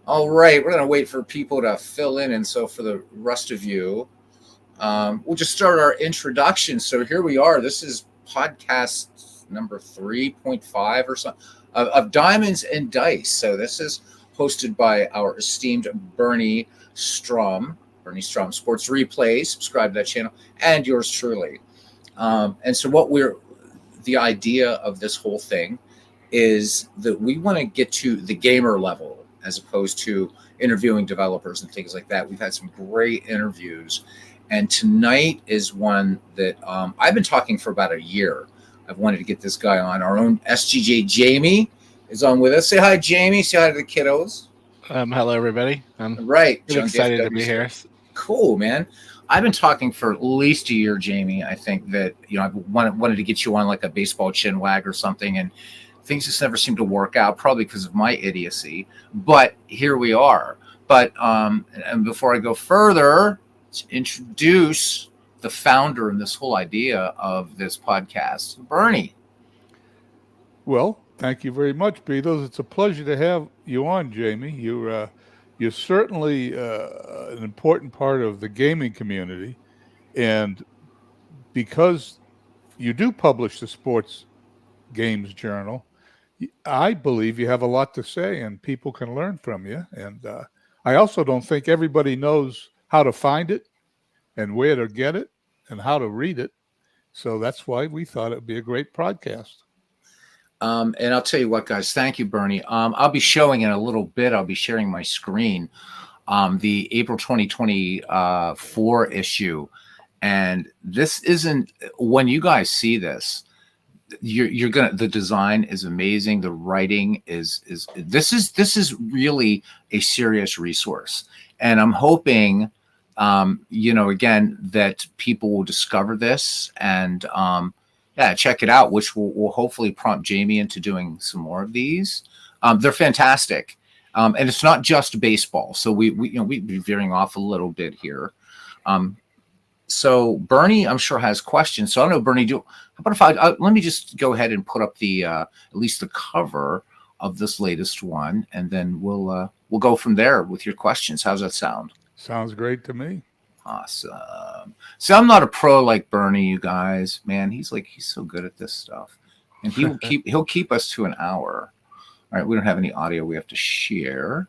All right, we're going to wait for people to fill in. And so, for the rest of you, we'll just start our introduction. So, here we are. This is podcast number 3.5 or something of Diamonds and Dice. So, this is hosted by our esteemed Bernie Strom Sports Replay. Subscribe to that channel, and yours truly. And so, the idea of this whole thing is that we want to get to the gamer level as opposed to interviewing developers and things like that. We've had some great interviews, and tonight is one that I've been talking for about a year. I've wanted to get this guy on. Our own SGJ Jamie is on with us. Say hi, Jamie. Say hi to the kiddos. Hello, everybody. I'm Right, really John excited to DFW be here. Cool, man. I've been talking for at least a year, Jamie. I think that I've wanted to get you on like a baseball chin wag or something, and things just never seem to work out, probably because of my idiocy. But here we are. But and before I go further, let's introduce the founder and this whole idea of this podcast, Bernie. Well, thank you very much, Beatles. It's a pleasure to have you on, Jamie. You're certainly an important part of the gaming community, and because you do publish the Sports Games Journal, I believe you have a lot to say, and people can learn from you. And I also don't think everybody knows how to find it, and where to get it, and how to read it. So that's why we thought it would be a great podcast. And I'll tell you what, guys, thank you, Bernie. I'll be showing in a little bit. I'll be sharing my screen, the April 2024 issue. And this isn't, when you guys see this, you're gonna, the design is amazing. The writing this is really a serious resource. And I'm hoping, again, that people will discover this and, check it out, which will hopefully prompt Jamie into doing some more of these. They're fantastic. And it's not just baseball. So we'd be veering off a little bit here. So Bernie, I'm sure, has questions. So I don't know, Bernie, how about if let me just go ahead and put up the at least the cover of this latest one, and then we'll go from there with your questions. How's that sound? Sounds great to me. Awesome. So I'm not a pro like Bernie, you guys. Man, he's so good at this stuff, and he'll keep us to an hour. All right, we don't have any audio we have to share.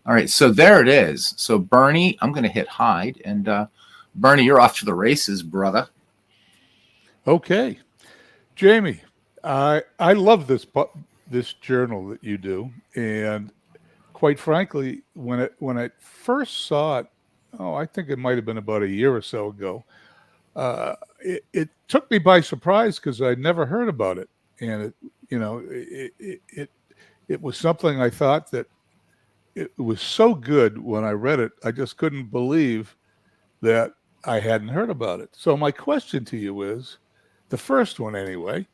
All right, so there it is. So Bernie, I'm going to hit hide, and Bernie, you're off to the races, brother. Okay, Jamie, I love this journal that you do, and quite frankly, when I first saw it, I think it might have been about a year or so ago. It took me by surprise because I'd never heard about it, and it was something I thought that it was so good when I read it. I just couldn't believe that I hadn't heard about it. So my question to you is, the first one anyway,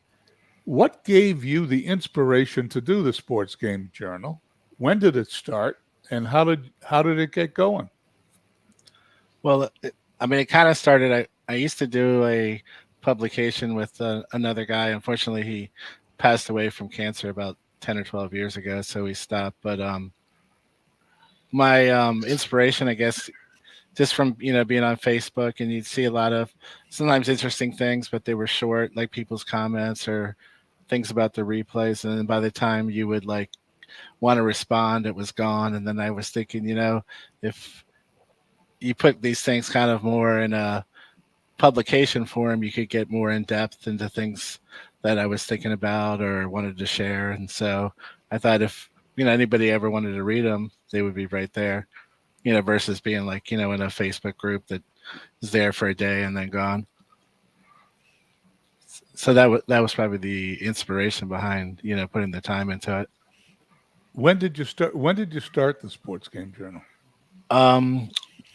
what gave you the inspiration to do the Sports Game Journal? When did it start, and how did it get going? Well, it kind of started. I used to do a publication with another guy. Unfortunately, he passed away from cancer about 10 or 12 years ago, so we stopped. But my inspiration, I guess, just from being on Facebook, and you'd see a lot of sometimes interesting things, but they were short, like people's comments or things about the replays. And then by the time you would want to respond, it was gone. And then I was thinking, if you put these things kind of more in a publication form, you could get more in depth into things that I was thinking about or wanted to share. And so I thought if anybody ever wanted to read them, they would be right there, versus being in a Facebook group that is there for a day and then gone. So that was probably the inspiration behind putting the time into it. When did you start the Sports Game Journal?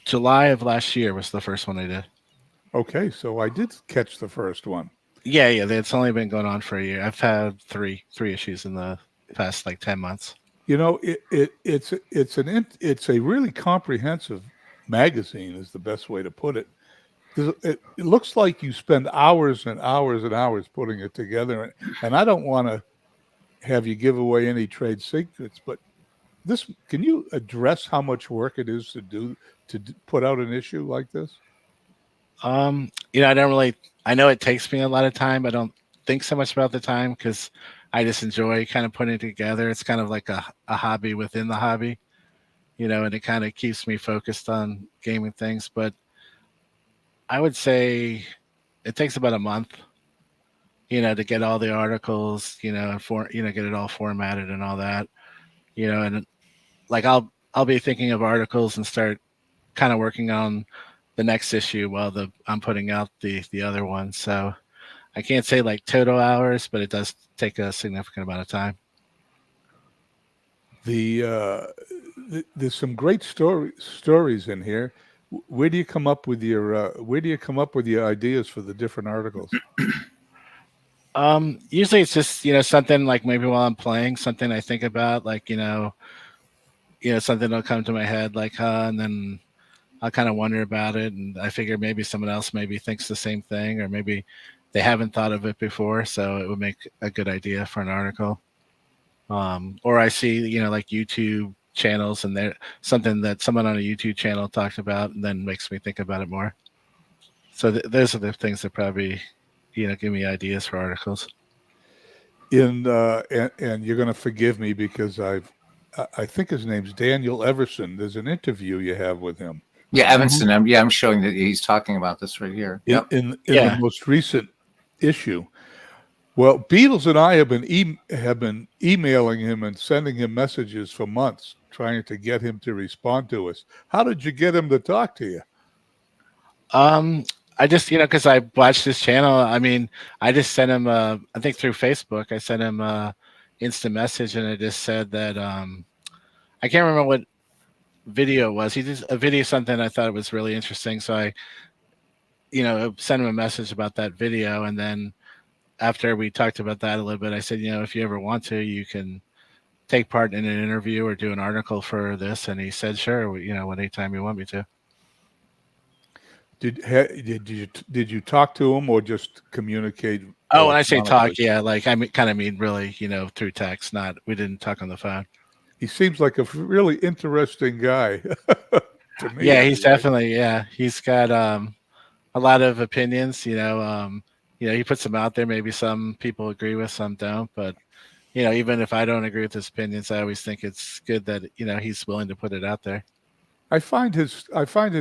July of last year was the first one I did. Okay, so I did catch the first one. Yeah, it's only been going on for a year. I've had three issues in the past 10 months. It's a really comprehensive magazine, is the best way to put it. It looks like you spend hours and hours and hours putting it together, and I don't want to have you give away any trade secrets, but can you address how much work it is to put out an issue like this? I don't really. I know it takes me a lot of time. I don't think so much about the time because I just enjoy kind of putting it together. It's kind of like a hobby within the hobby, and it kind of keeps me focused on gaming things. But I would say it takes about a month, to get all the articles, and get it all formatted and all that, and like I'll be thinking of articles and start kind of working on the next issue while I'm putting out the other one. So I can't say like total hours, but it does take a significant amount of time. There's some great stories in here. Where do you come up with your ideas for the different articles? Usually it's just something like maybe while I'm playing, something I think about, like something will come to my head, like and then I'll kind of wonder about it, and I figure maybe someone else maybe thinks the same thing, or maybe they haven't thought of it before, so it would make a good idea for an article. Or I see, like YouTube channels, and there something that someone on a YouTube channel talked about, and then makes me think about it more. So those are the things that probably, give me ideas for articles. And you're going to forgive me because I think his name's Daniel Everson. There's an interview you have with him. Yeah, Evanson. I'm showing that he's talking about this right here. Yep. In the most recent issue. Well, Beatles and I have been emailing him and sending him messages for months, trying to get him to respond to us. How did you get him to talk to you? I just, because I watched this channel. I mean, I just sent him, I think through Facebook, I sent him a instant message, and I just said that I can't remember what video it was. He did a video, something I thought was really interesting. So I, sent him a message about that video. And then after we talked about that a little bit, I said, if you ever want to, you can take part in an interview or do an article for this. And he said, sure, anytime you want me to. Did you talk to him or just communicate? Oh, when I say talk, yeah, like I kind of mean really, through text. We didn't talk on the phone. He seems like a really interesting guy to me. Yeah, he's definitely, he's got a lot of opinions. He puts them out there. Maybe some people agree with, some don't. But even if I don't agree with his opinions, I always think it's good that he's willing to put it out there. I find his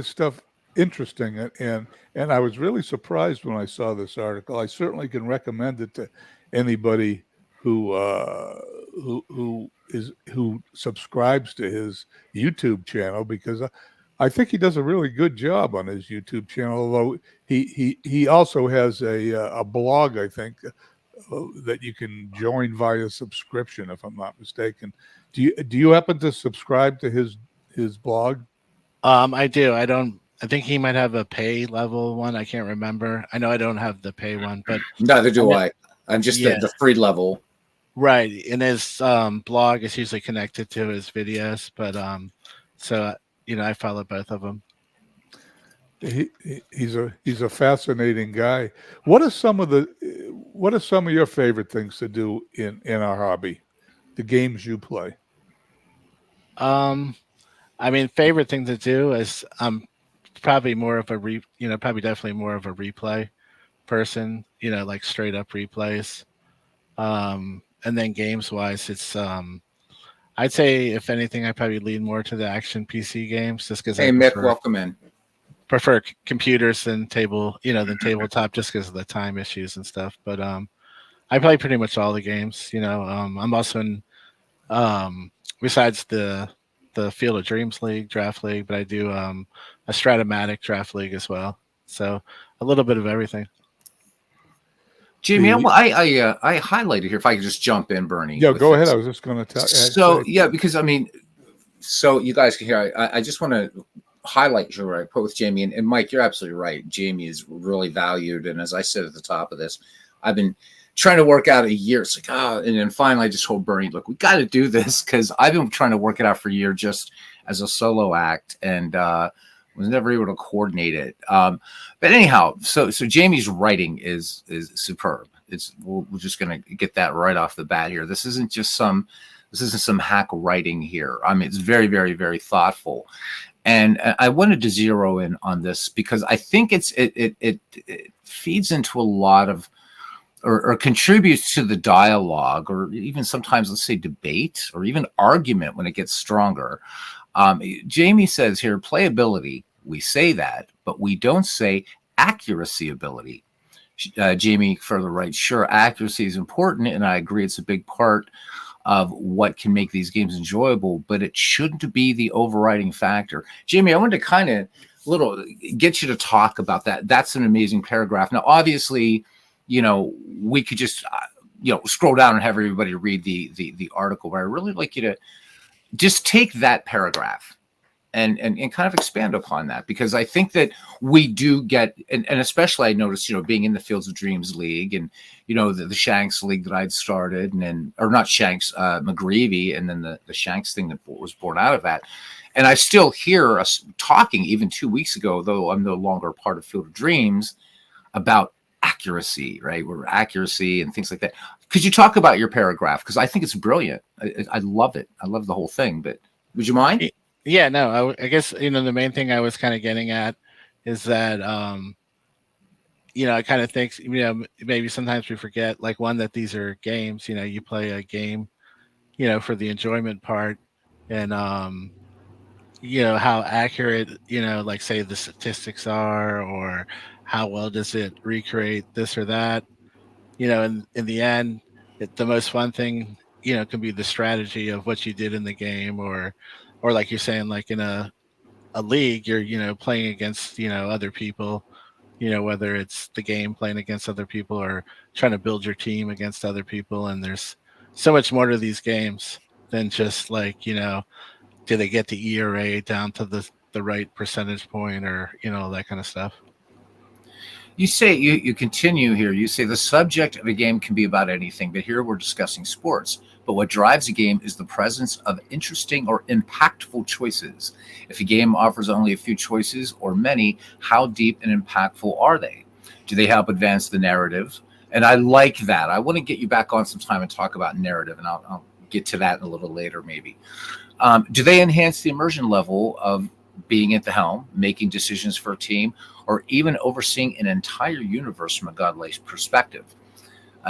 stuff interesting, and I was really surprised when I saw this article. I certainly can recommend it to anybody who subscribes to his YouTube channel, because I think he does a really good job on his YouTube channel. Although he also has a blog, I think, that you can join via subscription, if I'm not mistaken. Do you happen to subscribe to his blog? I do. I think he might have a pay level one. I can't remember. I know I don't have the pay one, but neither do I. I'm just the free level. Right. And his blog is usually connected to his videos, but so I follow both of them. He's a fascinating guy. What are some of your favorite things to do in our hobby? The games you play? I mean, favorite thing to do is probably more of a definitely more of a replay person, like straight up replays. And then games wise, it's I'd say if anything, I probably lean more to the action PC games, just because Mick, welcome in. Prefer computers than tabletop, just because of the time issues and stuff. But I play pretty much all the games. I'm also in besides the Field of Dreams League, Draft League, but I do a Stratomatic Draft League as well. So a little bit of everything. Jamie, I highlighted here. If I could just jump in, Bernie. Yeah, go ahead. I was just going to tell. So because so you guys can hear. I just want to highlight here what I put with Jamie and Mike. You're absolutely right. Jamie is really valued, and as I said at the top of this, I've been trying to work out a year. It's like, and then finally I just told Bernie, look, we got to do this, because I've been trying to work it out for a year just as a solo act, and was never able to coordinate it. But anyhow, so Jamie's writing is superb. We're just going to get that right off the bat here. This isn't some hack writing here. I mean, it's very, very, very thoughtful. And I wanted to zero in on this because I think it feeds into a lot of, or contributes to the dialogue, or even sometimes, let's say, debate or even argument when it gets stronger. Jamie says here, playability, we say that, but we don't say accuracy ability. Jamie further writes, sure, accuracy is important, and I agree it's a big part of what can make these games enjoyable, but it shouldn't be the overriding factor. Jamie, I wanted to kind of get you to talk about that. That's an amazing paragraph. Now, obviously, we could just, scroll down and have everybody read the article, but I really like you to just take that paragraph and kind of expand upon that, because I think that we do get, and especially I noticed, being in the Fields of Dreams League and, the Shanks League that I'd started, or not Shanks, McGreevy, and then the Shanks thing that was born out of that. And I still hear us talking even 2 weeks ago, though I'm no longer a part of Field of Dreams, about accuracy, right? Where accuracy and things like that. Could you talk about your paragraph? Because I think it's brilliant. I love it. I love the whole thing, but would you mind? Yeah, no, I guess, the main thing I was kind of getting at is that, I kind of think, maybe sometimes we forget, like, one, that these are games, you play a game, for the enjoyment part, and, how accurate, like, say, the statistics are, or how well does it recreate this or that, in the end, the most fun thing, can be the strategy of what you did in the game, or like you're saying, like in a league, you're playing against, other people, whether it's the game playing against other people or trying to build your team against other people. And there's so much more to these games than just like, do they get the ERA down to the right percentage point, or, that kind of stuff. You say, you continue here, you say the subject of a game can be about anything, but here we're discussing sports. But what drives a game is the presence of interesting or impactful choices. If a game offers only a few choices or many, how deep and impactful are they? Do they help advance the narrative? And I like that. I want to get you back on some time and talk about narrative, and I'll get to that in a little later maybe. Do they enhance the immersion level of being at the helm, making decisions for a team, or even overseeing an entire universe from a godlike perspective?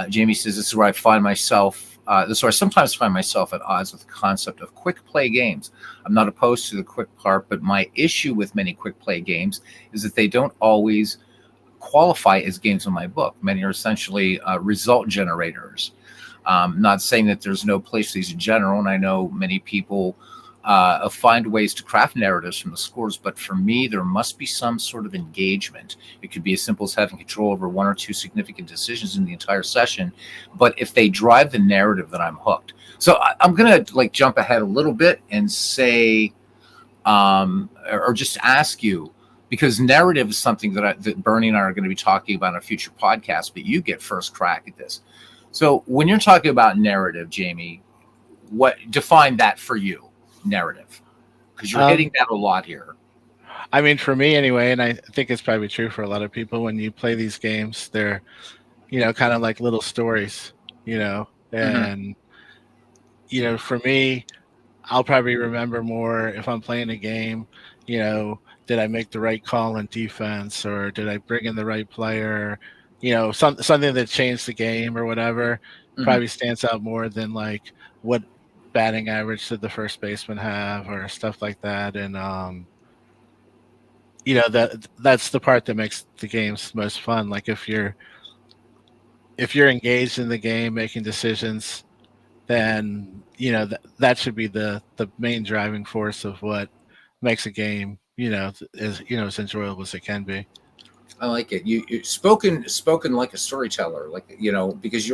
Jamie says, this is where I find myself, this is where I sometimes find myself at odds with the concept of quick play games. I'm not opposed to the quick part, but my issue with many quick play games is that they don't always qualify as games in my book. Many are essentially result generators. Not saying that there's no place for these in general, and I know many people find ways to craft narratives from the scores, but for me, there must be some sort of engagement. It could be as simple as having control over one or two significant decisions in the entire session, but if they drive the narrative, then I'm hooked. So I'm going to jump ahead a little bit and say, or just ask you, because narrative is something that Bernie and I are going to be talking about in a future podcast, but you get first crack at this. So when you're talking about narrative, Jamie, define that for you? Narrative, because you're hitting that a lot here. I mean, for me anyway, and I think it's probably true for a lot of people, when you play these games, they're, kind of like little stories, and, for me, I'll probably remember more if I'm playing a game, did I make the right call in defense, or did I bring in the right player, something that changed the game or whatever, probably stands out more than like what batting average did the first baseman have, or stuff like that. And that's the part that makes the games most fun. Like if you're engaged in the game, making decisions, then that should be the main driving force of what makes a game as enjoyable as it can be. I like it. You spoken like a storyteller, because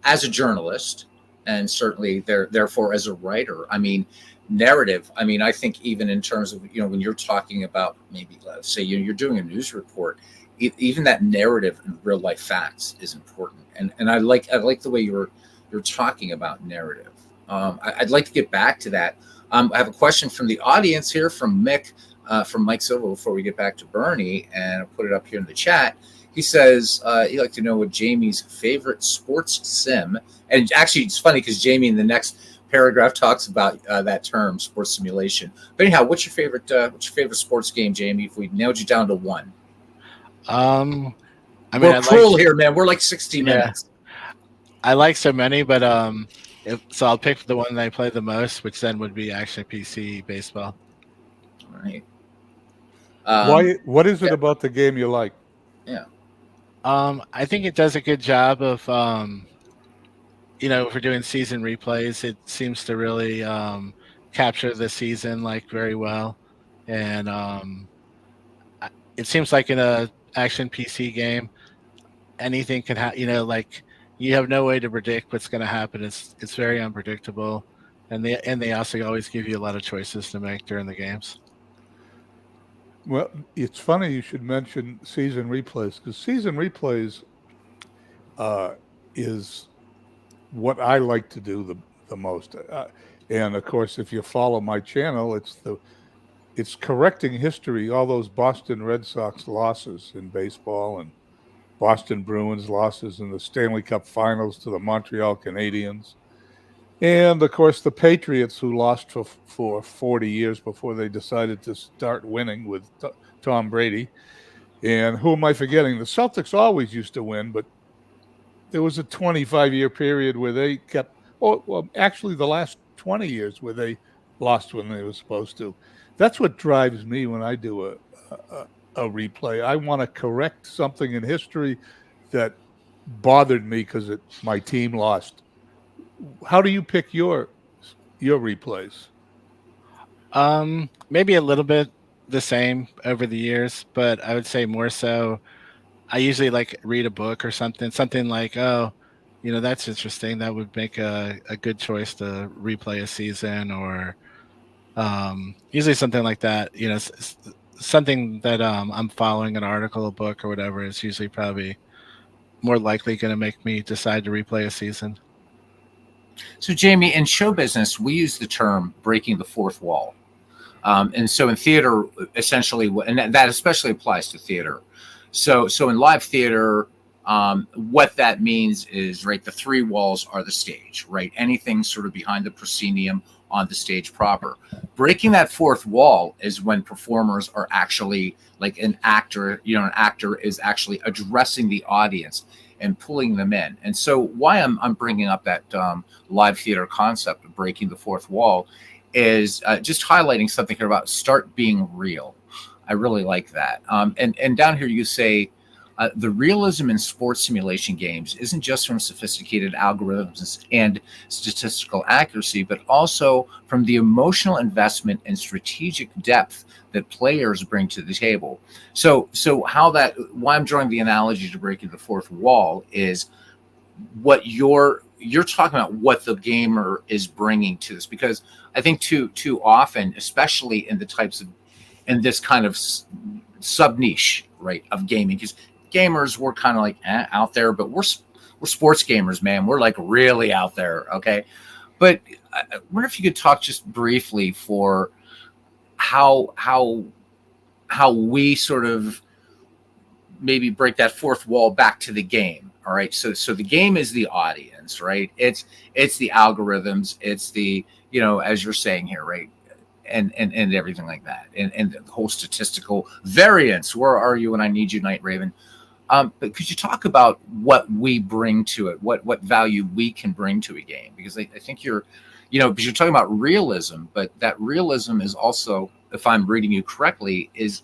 as a journalist, and certainly therefore as a writer, narrative. I think even in terms of, when you're talking about, maybe let's say you're doing a news report, even that narrative and real life facts is important. And I like the way you're talking about narrative. I'd like to get back to that. I have a question from the audience here from Mick, from Mike Silva, before we get back to Bernie, and I'll put it up here in the chat. He says he'd like to know what Jamie's favorite sports sim. And actually, it's funny because Jamie in the next paragraph talks about that term, sports simulation. But anyhow, what's your favorite sports game, Jamie? If we nailed you down to one. I mean, We're cruel here, man. We're like 60 minutes. I like so many, but so I'll pick the one that I play the most, which then would be actually PC baseball. All right. What is it about the game you like? Yeah. I think it does a good job of, if we're doing season replays, it seems to really capture the season like very well, and it seems like in a action PC game, anything can happen. Like you have no way to predict what's going to happen. It's very unpredictable, and they also always give you a lot of choices to make during the games. Well, it's funny you should mention season replays, because season replays is what I like to do the most. And of course, if you follow my channel, it's correcting history, all those Boston Red Sox losses in baseball and Boston Bruins losses in the Stanley Cup Finals to the Montreal Canadiens. And of course, the Patriots, who lost for 40 years before they decided to start winning with Tom Brady. And who am I forgetting? The Celtics always used to win, but there was a 25-year period where they kept, actually the last 20 years where they lost when they were supposed to. That's what drives me when I do a replay. I want to correct something in history that bothered me because my team lost. How do you pick your replays? Maybe a little bit the same over the years, but I would say more so. I usually like read a book or something like, oh, that's interesting. That would make a good choice to replay a season, or usually something like that. Something that I'm following, an article, a book, or whatever is usually probably more likely going to make me decide to replay a season. So, Jamie, in show business, we use the term breaking the fourth wall. And so in theater, essentially, and that especially applies to theater. So in live theater, what that means is, right, the three walls are the stage, right? Anything sort of behind the proscenium on the stage proper. Breaking that fourth wall is when performers are actually, like an actor is actually addressing the audience and pulling them in. And so why I'm bringing up that live theater concept of breaking the fourth wall is just highlighting something here about start being real. I really like that. And down here you say the realism in sports simulation games isn't just from sophisticated algorithms and statistical accuracy, but also from the emotional investment and strategic depth that players bring to the table. So why I'm drawing the analogy to breaking the fourth wall is what you're talking about, what the gamer is bringing to this, because I think too often, especially in this kind of sub niche, right, of gaming, because gamers, we're kind of like out there, but we're sports gamers, man. We're like really out there, okay? But I wonder if you could talk just briefly for how we sort of maybe break that fourth wall back to the game. All right. So the game is the audience, right? It's the algorithms. It's the, as you're saying here, right? And everything like that. And the whole statistical variance. Where are you when I need you, Night Raven? But could you talk about what we bring to it? What value we can bring to a game? Because I think because you're talking about realism, but that realism is also, if I'm reading you correctly, is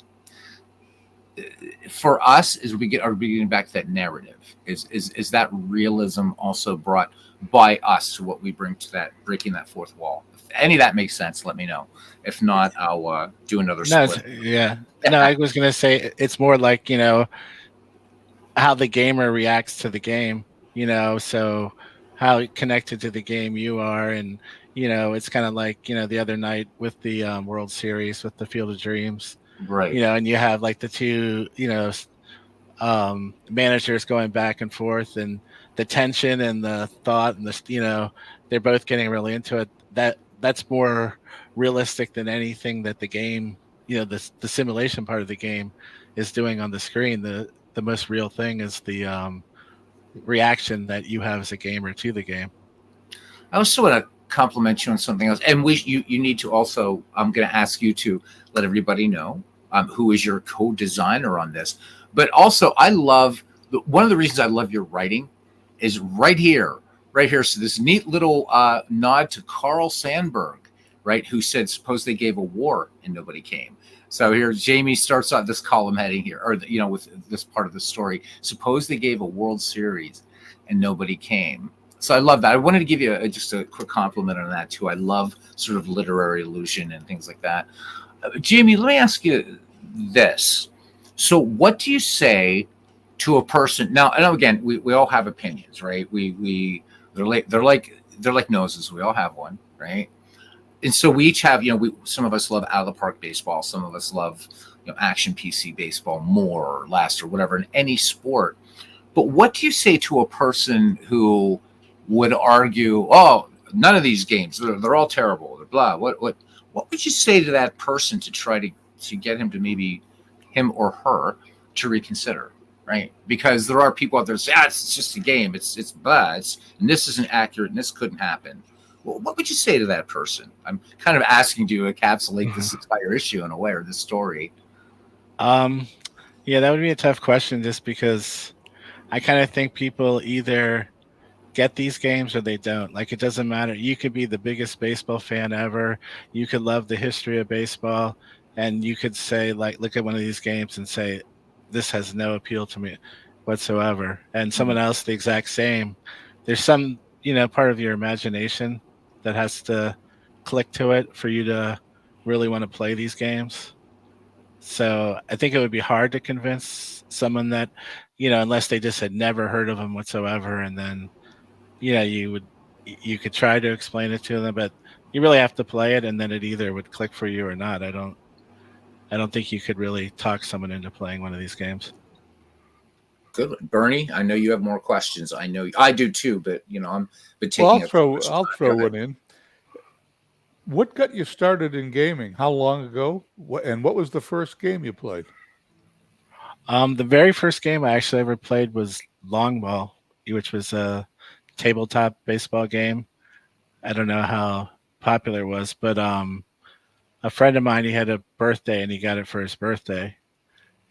for us, as we are getting back to that narrative, is that realism also brought by us to what we bring to that breaking that fourth wall? If any of that makes sense, let me know. If not, I'll do another split. No, I was gonna say it's more like how the gamer reacts to the game. So how connected to the game you are, and it's kind of like the other night with the World Series with the Field of Dreams. Right. And you have like the two, managers going back and forth, and the tension and the thought, and they're both getting really into it. That's more realistic than anything that the game, the simulation part of the game is doing on the screen. the most real thing is the reaction that you have as a gamer to the game. I also want to compliment you on something else, and you need to also. I'm going to ask you to let everybody know who is your co-designer on this. But also, I love one of the reasons I love your writing is right here, right here. So this neat little nod to Carl Sandburg, right, who said, "Suppose they gave a war and nobody came." So here, Jamie starts out this column heading here, or with this part of the story. Suppose they gave a World Series and nobody came. So I love that. I wanted to give you just a quick compliment on that too. I love sort of literary illusion and things like that. Jamie, let me ask you this. So what do you say to a person now? And again, we all have opinions, right? They're like noses. We all have one, right? And so we each have, some of us love out of the park baseball. Some of us love, action PC baseball more or less or whatever in any sport. But what do you say to a person who would argue, "Oh, none of these games, they're all terrible, they're blah"? What would you say to that person to try to get him to maybe him or her to reconsider, right? Because there are people out there that say, it's just a game, it's blah, and this isn't accurate, and this couldn't happen. Well, what would you say to that person? I'm kind of asking you to encapsulate this entire issue in a way, or this story. Yeah, that would be a tough question, just because I kind of think people either get these games or they don't. Like, it doesn't matter. You could be the biggest baseball fan ever. You could love the history of baseball, and you could say, like, look at one of these games and say, this has no appeal to me whatsoever. And someone else, the exact same. There's some, part of your imagination that has to click to it for you to really want to play these games. So I think it would be hard to convince someone that, unless they just had never heard of them whatsoever, and then you could try to explain it to them, but you really have to play it, and then it either would click for you or not. I don't think you could really talk someone into playing one of these games. Good, Bernie. I know you have more questions. I know I do too, but I'm taking. Well, I'll throw one in. What got you started in gaming? How long ago? What was the first game you played? The very first game I actually ever played was Long Ball, which was a tabletop baseball game. I don't know how popular it was, but a friend of mine, he had a birthday and he got it for his birthday.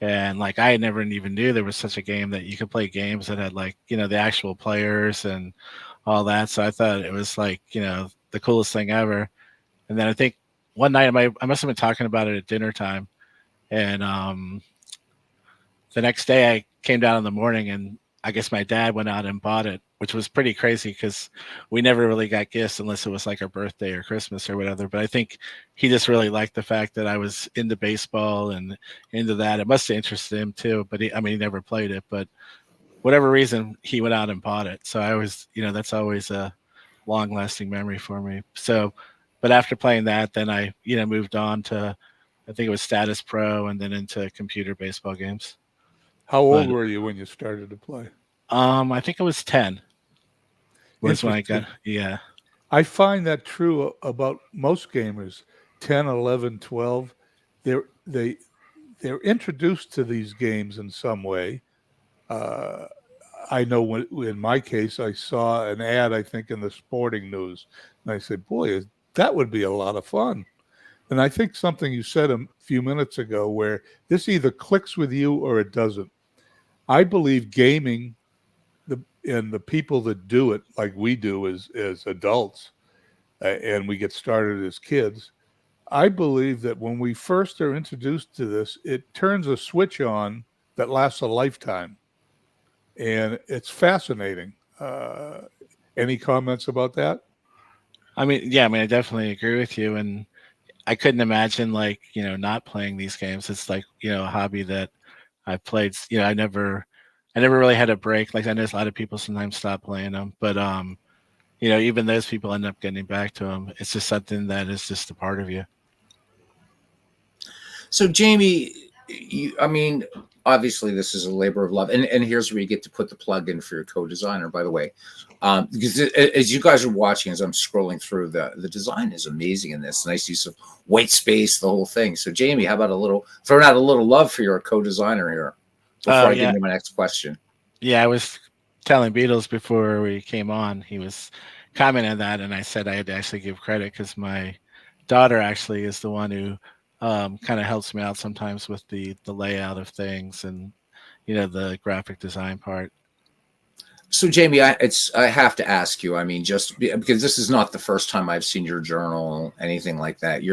And like, I never even knew there was such a game that you could play games that had, like, the actual players and all that. So I thought it was like, the coolest thing ever. And then I think one night I must have been talking about it at dinner time. And the next day I came down in the morning, and I guess my dad went out and bought it, which was pretty crazy because we never really got gifts unless it was like our birthday or Christmas or whatever. But I think he just really liked the fact that I was into baseball and into that. It must have interested him too, but he never played it, but whatever reason, he went out and bought it. So I always, that's always a long lasting memory for me. So, but after playing that, then I, moved on to, I think it was Status Pro, and then into computer baseball games. How old were you when you started to play? I think it was 10. Was when I got, yeah. I find that true about most gamers. 10, 11, 12. They're introduced to these games in some way. I know in my case, I saw an ad, I think, in the Sporting News, and I said, boy, that would be a lot of fun. And I think something you said a few minutes ago, where this either clicks with you or it doesn't. I believe gaming, and the people that do it like we do as adults, and we get started as kids, I believe that when we first are introduced to this, it turns a switch on that lasts a lifetime. And it's fascinating. Any comments about that? I definitely agree with you. And I couldn't imagine, like, not playing these games. It's like, a hobby that I've played. I never really had a break. Like, I know a lot of people sometimes stop playing them, but even those people end up getting back to them. It's just something that is just a part of you. So, Jamie, obviously this is a labor of love, and here's where you get to put the plug in for your co-designer, by the way, because as you guys are watching, as I'm scrolling through, the design is amazing in this. Nice use of white space, the whole thing. So, Jamie, how about throwing out a little love for your co-designer here? before I get yeah. into my next question. Yeah, I was telling Beatles before we came on. He was commenting on that, and I said I had to actually give credit because my daughter actually is the one who kind of helps me out sometimes with the layout of things and the graphic design part. So, Jamie, I have to ask you. I mean, because this is not the first time I've seen your journal, anything like that.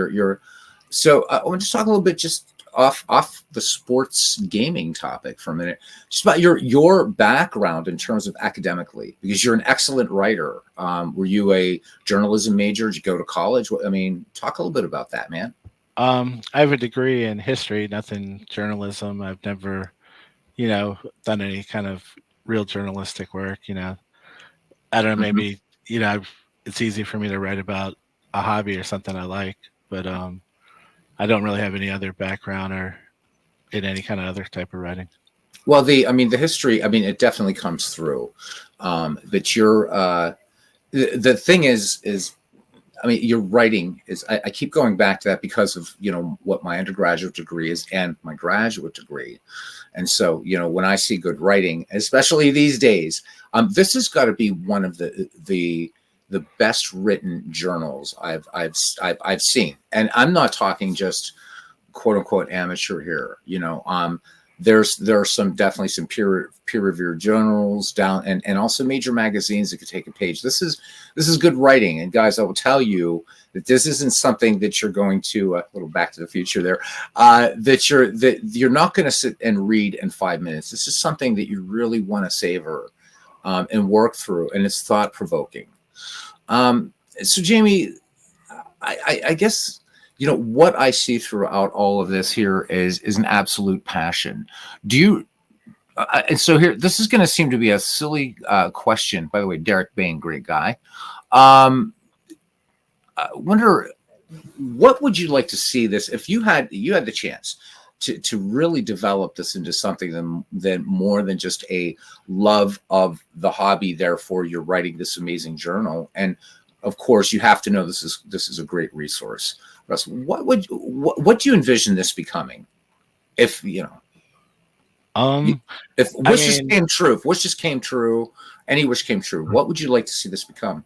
So I want to talk a little bit just off the sports gaming topic for a minute, just about your background in terms of academically, because you're an excellent writer. Were you a journalism major? Did you go to college? I mean, talk a little bit about that, man. I have a degree in history, nothing journalism. I've never, done any kind of real journalistic work. I don't know, Mhm. maybe, it's easy for me to write about a hobby or something I like, but I don't really have any other background or in any kind of other type of writing. Well, the history. I mean, it definitely comes through. But the thing is, I mean, your writing is. I keep going back to that because of what my undergraduate degree is and my graduate degree, and so when I see good writing, especially these days, this has got to be one of the best written journals I've seen, and I'm not talking just quote unquote amateur here. There are definitely some peer reviewed journals down and also major magazines that could take a page. This is good writing, and guys, I will tell you that this isn't something that you're going to a little Back to the Future there, that you're not going to sit and read in 5 minutes. This is something that you really want to savor and work through, and it's thought provoking. So Jamie, I guess what I see throughout all of this here is an absolute passion. Do you? And so here, this is going to seem to be a silly question. By the way, Derek Bain, great guy. I wonder, what would you like to see this if you had the chance to really develop this into something than more than just a love of the hobby. Therefore, you're writing this amazing journal, and of course, you have to know this is a great resource. Russ, what do you envision this becoming? If if wish just came true, if wish just came true, any wish came true, what would you like to see this become?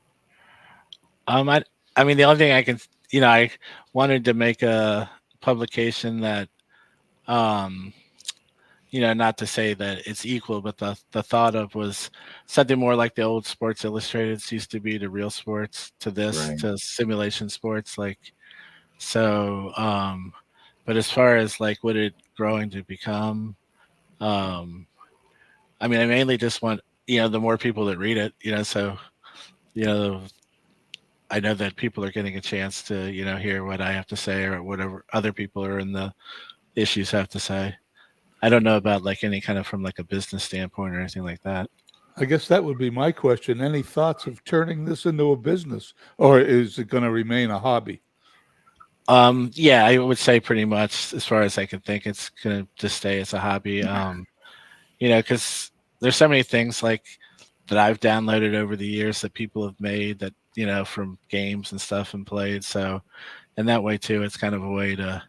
I mean, the only thing I can, I wanted to make a publication that, not to say that it's equal, but the thought of was something more like the old Sports Illustrated used to be to real sports, to this, Right. to simulation sports. So, but as far as what it growing to become, I mean, I mainly just want, the more people that read it, so, I know that people are getting a chance to, hear what I have to say or whatever other people are in the issues have to say. I don't know about any kind of from a business standpoint or anything like that. I guess that would be my question. Any thoughts of turning this into a business, or is it going to remain a hobby? Yeah, I would say pretty much as far as I can think, it's going to just stay as a hobby. Because there's so many things that I've downloaded over the years that people have made that, from games and stuff and played. So, and that way too, it's kind of a way to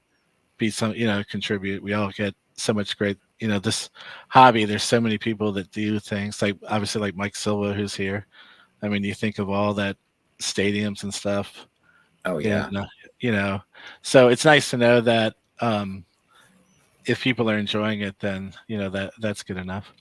be contribute. We all get so much great, this hobby. There's so many people that do things obviously like Mike Silva, who's here. I mean, you think of all that stadiums and stuff. Oh yeah. And, so it's nice to know that if people are enjoying it, then, that's good enough.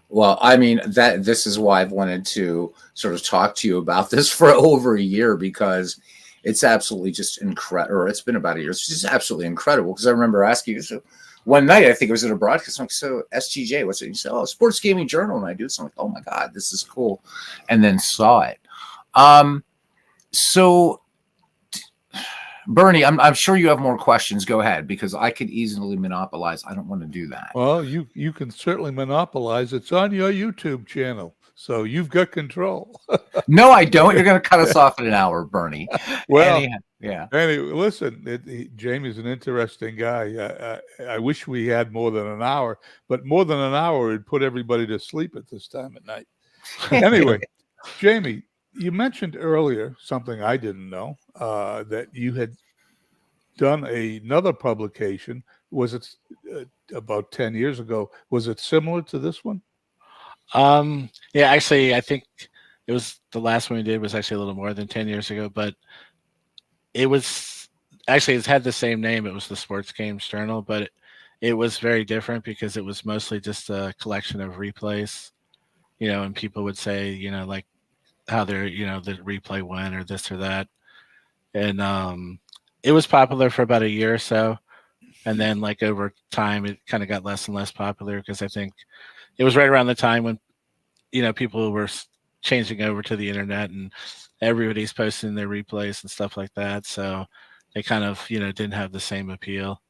Well, I mean this is why I've wanted to sort of talk to you about this for over a year, because it's absolutely just incredible. Or it's been about a year. It's just absolutely incredible, because I remember asking you one night, I think it was at a broadcast. I'm like, so SGJ, what's it? You said, oh, Sports Gaming Journal, and I do. So I'm like, oh my god, this is cool, and then saw it. So Bernie, I'm sure you have more questions. Go ahead, because I could easily monopolize. I don't want to do that. Well, you can certainly monopolize. It's on your YouTube channel, so you've got control. No, I don't. You're going to cut us off in an hour, Bernie. Well, yeah. Anyway, listen, Jamie's an interesting guy. I wish we had more than an hour, but more than an hour would put everybody to sleep at this time at night. Anyway, Jamie, you mentioned earlier something I didn't know, that you had done another publication. Was it about 10 years ago. Was it similar to this one? Yeah, actually, I think it was the last one we did was actually a little more than 10 years ago, but it was actually it's had the same name. It was the Sports Games Journal, but it was very different because it was mostly just a collection of replays, and people would say, like how they're, the replay went or this or that. And it was popular for about a year or so. And then like over time, it kind of got less and less popular because I think it was right around the time when, people were changing over to the internet and everybody's posting their replays and stuff like that. So they kind of, didn't have the same appeal.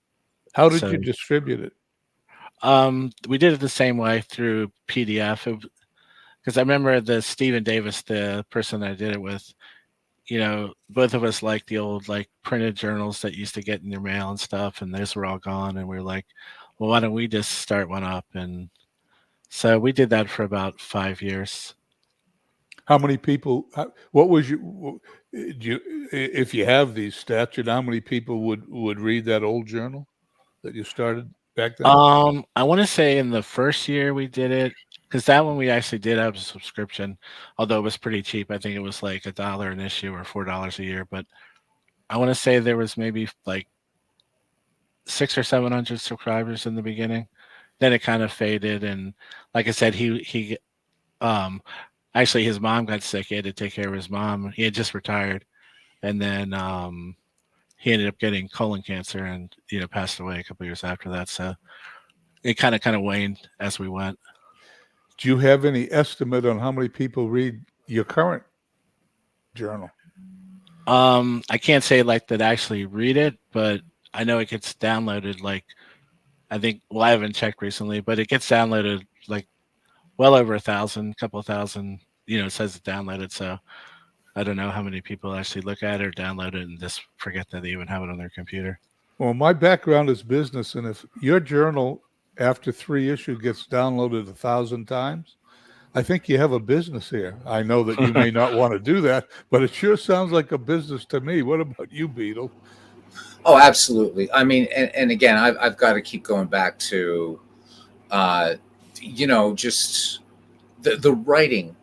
How did you distribute it? We did it the same way through PDF because I remember the Stephen Davis, the person I did it with, both of us liked the old like printed journals that used to get in your mail and stuff, and those were all gone. And we were like, well, why don't we just start one up? And so we did that for about 5 years. How many people? What was if you have these stats, how many people would read that old journal that you started back then? I want to say in the first year we did it, because that one we actually did have a subscription, although it was pretty cheap. I think it was like $1 an issue or $4 a year. But I want to say there was maybe like 600 or 700 subscribers in the beginning. Then it kind of faded, and like I said, he actually his mom got sick. He had to take care of his mom. He had just retired, and then he ended up getting colon cancer, and passed away a couple years after that. So it kind of waned as we went. Do you have any estimate on how many people read your current journal? I can't say like that actually read it, but I know it gets downloaded. Like I think, well, I haven't checked recently, but it gets downloaded like well over 1,000, couple of thousand. It says it's downloaded. So I don't know how many people actually look at it or download it and just forget that they even have it on their computer. Well, my background is business, and if your journal after 3 issue gets downloaded 1,000 times, I think you have a business here. I know that you may not want to do that, but it sure sounds like a business to me. What about you, Beetle? Oh, absolutely. I mean, and again, I've got to keep going back to, just the writing,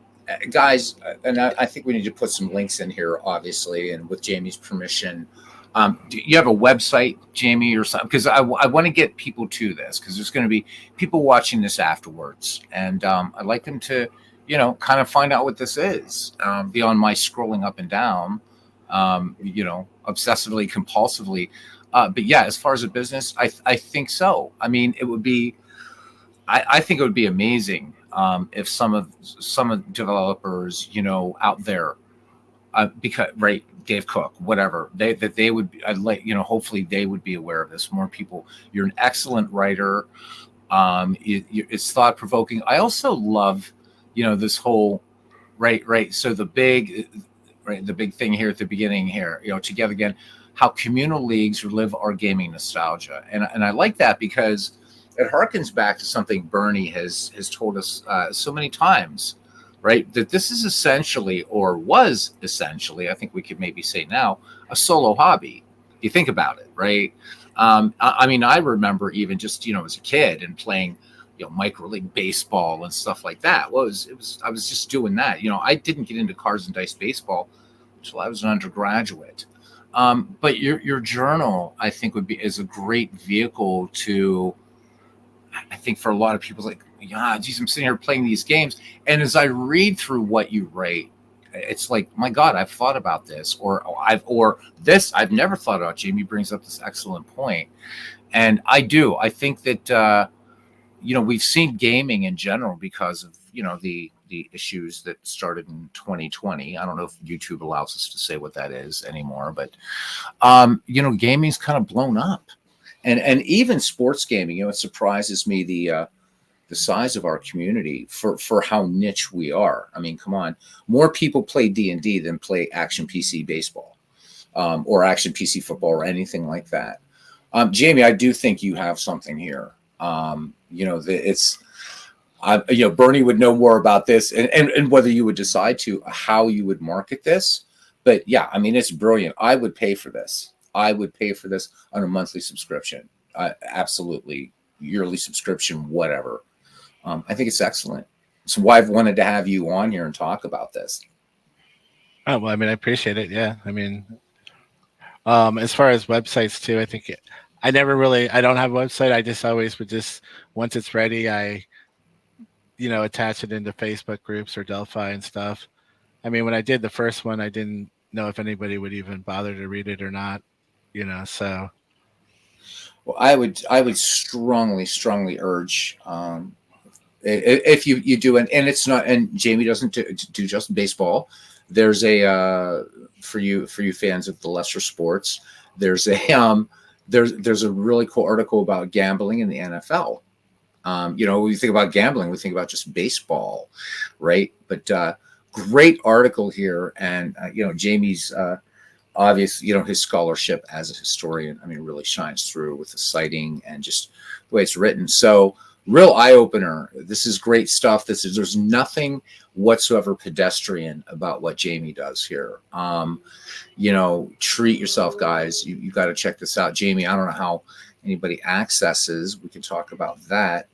guys. And I think we need to put some links in here, obviously, and with Jamie's permission. Do you have a website, Jamie, or something? Because I want to get people to this, because there's going to be people watching this afterwards, and I'd like them to, kind of find out what this is beyond my scrolling up and down, obsessively, compulsively. But yeah, as far as a business, I think so. I mean, it would be, I think it would be amazing if some of developers, out there, because right. Dave Cook, whatever they would be, I'd like, hopefully they would be aware of this. More people. You're an excellent writer. It's thought provoking. I also love, this whole, right. So the big thing here at the beginning here, together again, how communal leagues relive our gaming nostalgia. And I like that because it harkens back to something Bernie has told us so many times. Right, that this is essentially, or was essentially, I think we could maybe say now, a solo hobby. You think about it, right? I mean, I remember even just as a kid and playing, micro league baseball and stuff like that. Well, I was just doing that. I didn't get into cards and dice baseball until I was an undergraduate. But your journal, I think, is a great vehicle to. I think for a lot of people, like, geez, I'm sitting here playing these games. And as I read through what you write, it's like, my God, I've thought about this, or I've never thought about. Jamie brings up this excellent point. And I think that, we've seen gaming in general because of, the issues that started in 2020. I don't know if YouTube allows us to say what that is anymore, but, gaming's kind of blown up. And even sports gaming, it surprises me the size of our community for how niche we are. I mean, come on, more people play D&D than play action PC baseball, or action PC football or anything like that. Jamie, I do think you have something here. Bernie would know more about this, and whether you would decide to how you would market this. But yeah, I mean, it's brilliant. I would pay for this. I would pay for this on a monthly subscription. Absolutely, yearly subscription, whatever. I think it's excellent. So why I've wanted to have you on here and talk about this. Oh, well, I mean, I appreciate it. Yeah. I mean, as far as websites too, I think I don't have a website. I just always would just, once it's ready, I, attach it into Facebook groups or Delphi and stuff. I mean, when I did the first one, I didn't know if anybody would even bother to read it or not, so. Well, I would strongly urge, if you do it, and it's not, and Jamie doesn't do just baseball. There's a for you fans of the lesser sports. There's a there's a really cool article about gambling in the NFL. When you think about gambling, we think about just baseball, right? But great article here, and Jamie's obvious, his scholarship as a historian, I mean, really shines through with the citing and just the way it's written. So real eye opener. This is great stuff. There's nothing whatsoever pedestrian about what Jamie does here. Treat yourself, guys. You got to check this out. Jamie, I don't know how anybody accesses. We can talk about that.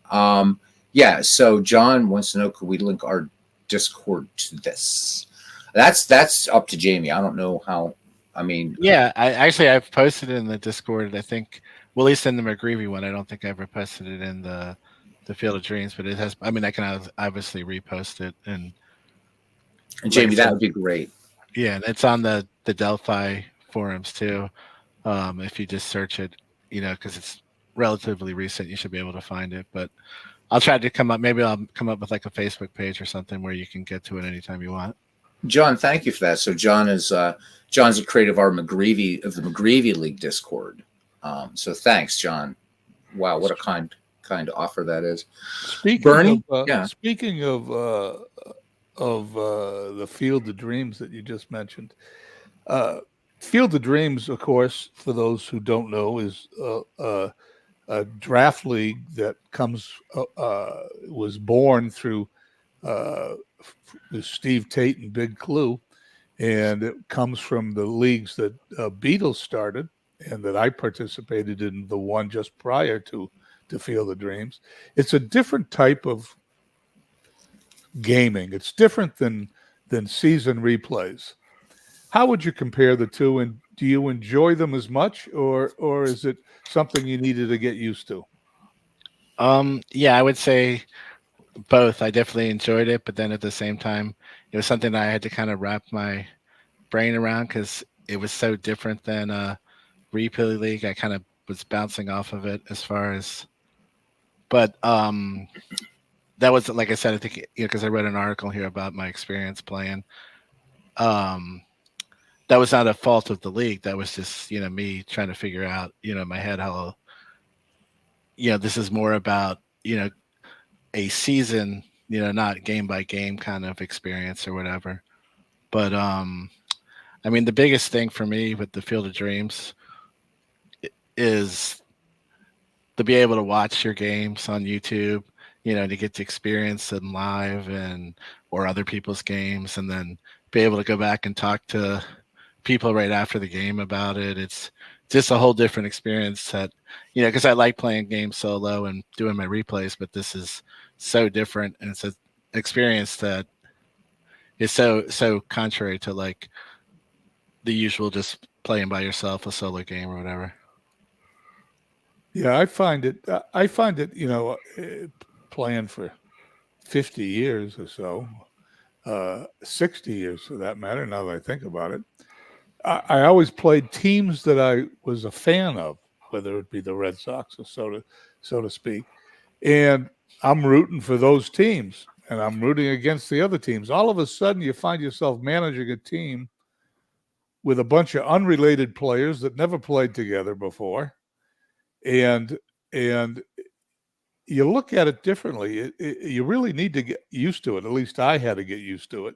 Yeah. So John wants to know, could we link our Discord to this? That's up to Jamie. I don't know how. I mean, yeah, I've posted it in the Discord. I think, well, at least in the McGreevy one, I don't think I ever posted it in the Field of Dreams, but it has. I mean, I can obviously repost it, and Jamie, that would be great. Yeah, and it's on the Delphi forums too. If you just search it, because it's relatively recent, you should be able to find it. But I'll try to come up. Maybe I'll come up with like a Facebook page or something where you can get to it anytime you want. John, thank you for that. So John's a creator of the McGreevy League Discord. So thanks, John. Wow, what a kind offer that is. Speaking of the Field of Dreams that you just mentioned, Field of Dreams, of course, for those who don't know, is a draft league that was born through Steve Tate and Big Clue, and it comes from the leagues that Beatles started and that I participated in, the one just prior to Field of Dreams. It's a different type of gaming. It's different than season replays. How would you compare the two, and do you enjoy them as much, or is it something you needed to get used to? Yeah, I would say both. I definitely enjoyed it, but then at the same time, it was something that I had to kind of wrap my brain around because it was so different than Replay League. I kind of was bouncing off of it as far as, but that was, like I said, I think, because I read an article here about my experience playing. That was not a fault of the league. That was just, me trying to figure out, in my head how, this is more about, a season, not game by game kind of experience or whatever. But I mean, the biggest thing for me with the Field of Dreams is to be able to watch your games on YouTube, to get to experience them live or other people's games, and then be able to go back and talk to people right after the game about it. It's just a whole different experience that, because I like playing games solo and doing my replays, but this is so different, and it's an experience that is so contrary to like the usual just playing by yourself a solo game or whatever. Yeah, I find it, playing for 50 years or so, 60 years for that matter, now that I think about it. I always played teams that I was a fan of, whether it be the Red Sox or so to speak. And I'm rooting for those teams, and I'm rooting against the other teams. All of a sudden, you find yourself managing a team with a bunch of unrelated players that never played together before. And you look at it differently. You really need to get used to it. At least I had to get used to it.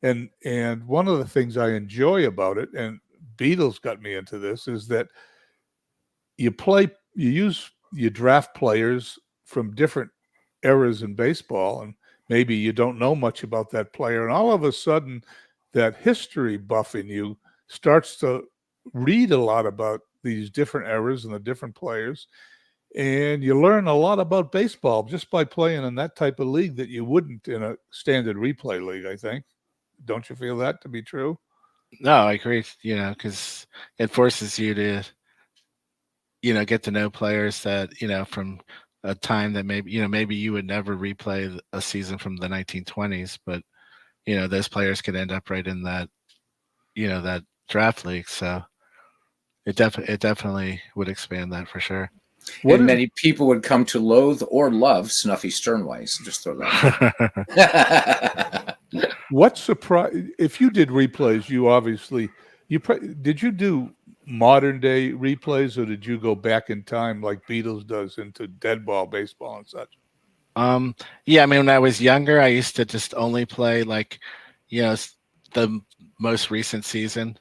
And one of the things I enjoy about it, and Beatles got me into this, is that you draft players from different eras in baseball, and maybe you don't know much about that player, and all of a sudden that history buff in you starts to read a lot about these different eras and the different players. and you learn a lot about baseball just by playing in that type of league that you wouldn't in a standard replay league, I think. Don't you feel that to be true? No, I agree. Because it forces you to get to know players that from a time that maybe you would never replay a season from the 1920s, but those players could end up right in that draft league. So it definitely would expand that for sure. And many people would come to loathe or love Snuffy Sternweiss. Just throw that. What surprise? If you did replays, you obviously did you do modern day replays, or did you go back in time like Beatles does into dead ball baseball and such? Yeah, I mean, when I was younger, I used to just only play the most recent season,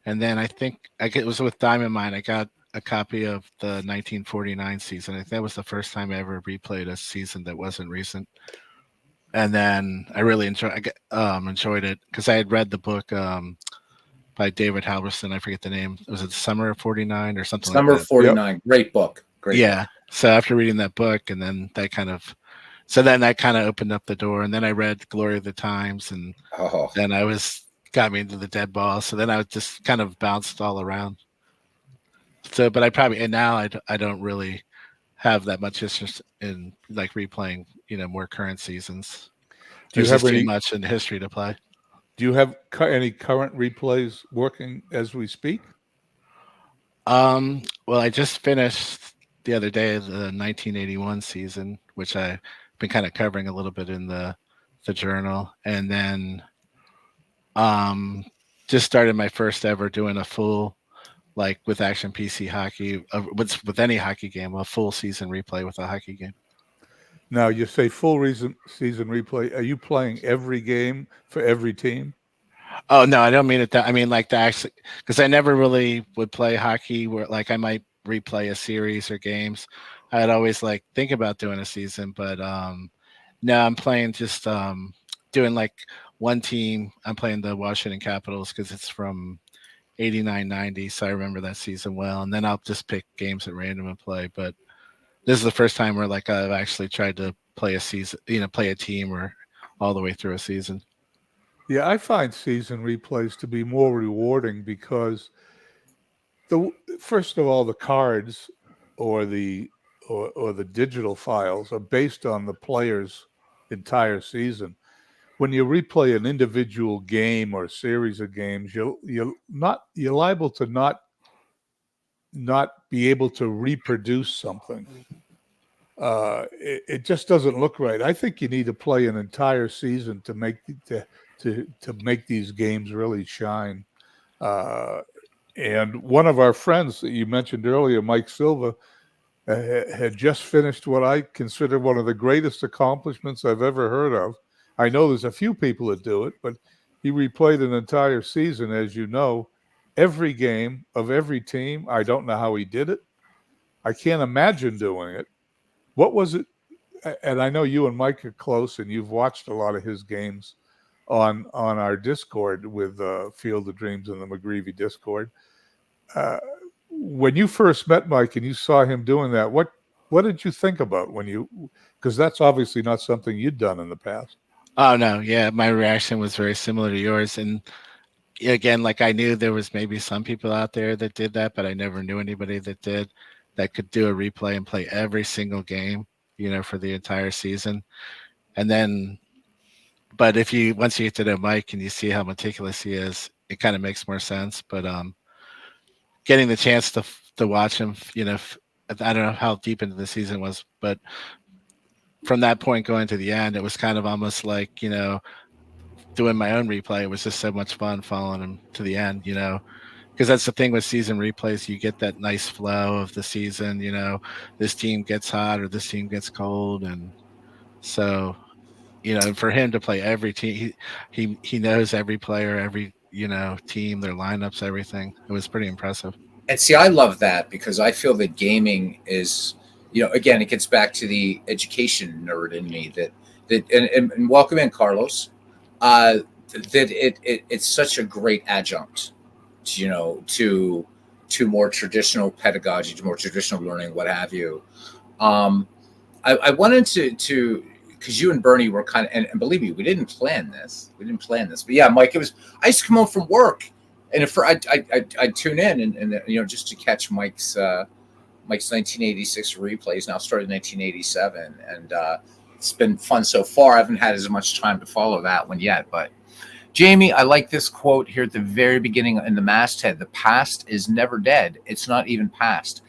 and then I think it was with Diamond Mine. I got a copy of the 1949 season. I think that was the first time I ever replayed a season that wasn't recent. And then I really enjoyed it because I had read the book by David Halverson. I forget the name. Was it Summer of 49 or something like that? Summer of 49. Yep. Great book. Great book. So after reading that book, and then that kind of opened up the door. And then I read Glory of the Times, and then got me into the dead ball. So then I was just kind of bounced all around. So, but now I don't really have that much interest in like replaying, more current seasons. There's just too much in history to play. Do you have any current replays working as we speak? Well, I just finished the other day the 1981 season, which I've been kind of covering a little bit in the journal, and then just started my first ever doing a full, like with Action PC Hockey, with any hockey game, a full season replay with a hockey game. Now, you say full season replay. Are you playing every game for every team? Oh, no, I don't mean it that. I mean like because I never really would play hockey where like I might replay a series or games. I'd always like think about doing a season, but no, I'm playing just doing like one team. I'm playing the Washington Capitals because it's from 89-90, so I remember that season well. And then I'll just pick games at random and play. But this is the first time where like I've actually tried to play a season, play a team or all the way through a season. Yeah, I find season replays to be more rewarding because first of all, the cards or the digital files are based on the player's entire season. When you replay an individual game or series of games, you're liable to not be able to reproduce something. It just doesn't look right. I think you need to play an entire season to make these games really shine. And one of our friends that you mentioned earlier, Mike Silva, had just finished what I consider one of the greatest accomplishments I've ever heard of. I know there's a few people that do it, but he replayed an entire season, as you know, every game of every team. I don't know how he did it. I can't imagine doing it. What was it? And I know you and Mike are close, and you've watched a lot of his games on our Discord with Field of Dreams and the McGreevy Discord. When you first met Mike and you saw him doing that, what did you think about because that's obviously not something you'd done in the past. Oh, no. Yeah. My reaction was very similar to yours. And again, like I knew there was maybe some people out there that did that, but I never knew anybody that could do a replay and play every single game, for the entire season. And then, but once you get to know Mike and you see how meticulous he is, it kind of makes more sense. But getting the chance to watch him, I don't know how deep into the season was, but from that point going to the end, it was kind of almost like, doing my own replay. It was just so much fun following him to the end, because that's the thing with season replays. You get that nice flow of the season, this team gets hot or this team gets cold. And so, for him to play every team, he knows every player, every, team, their lineups, everything. It was pretty impressive. And see, I love that because I feel that gaming is, again, it gets back to the education nerd in me that and welcome in, Carlos. That it's such a great adjunct, to to more traditional pedagogy, to more traditional learning, what have you. I wanted to because you and Bernie were kind of, and believe me, we didn't plan this. But yeah, Mike, it was. I used to come home from work, and if I'd tune in and just to catch Mike's 1986 replays. Now started in 1987, and it's been fun so far. I haven't had as much time to follow that one yet, but. Jamie, I like this quote here at the very beginning in the masthead. The past is never dead. It's not even past.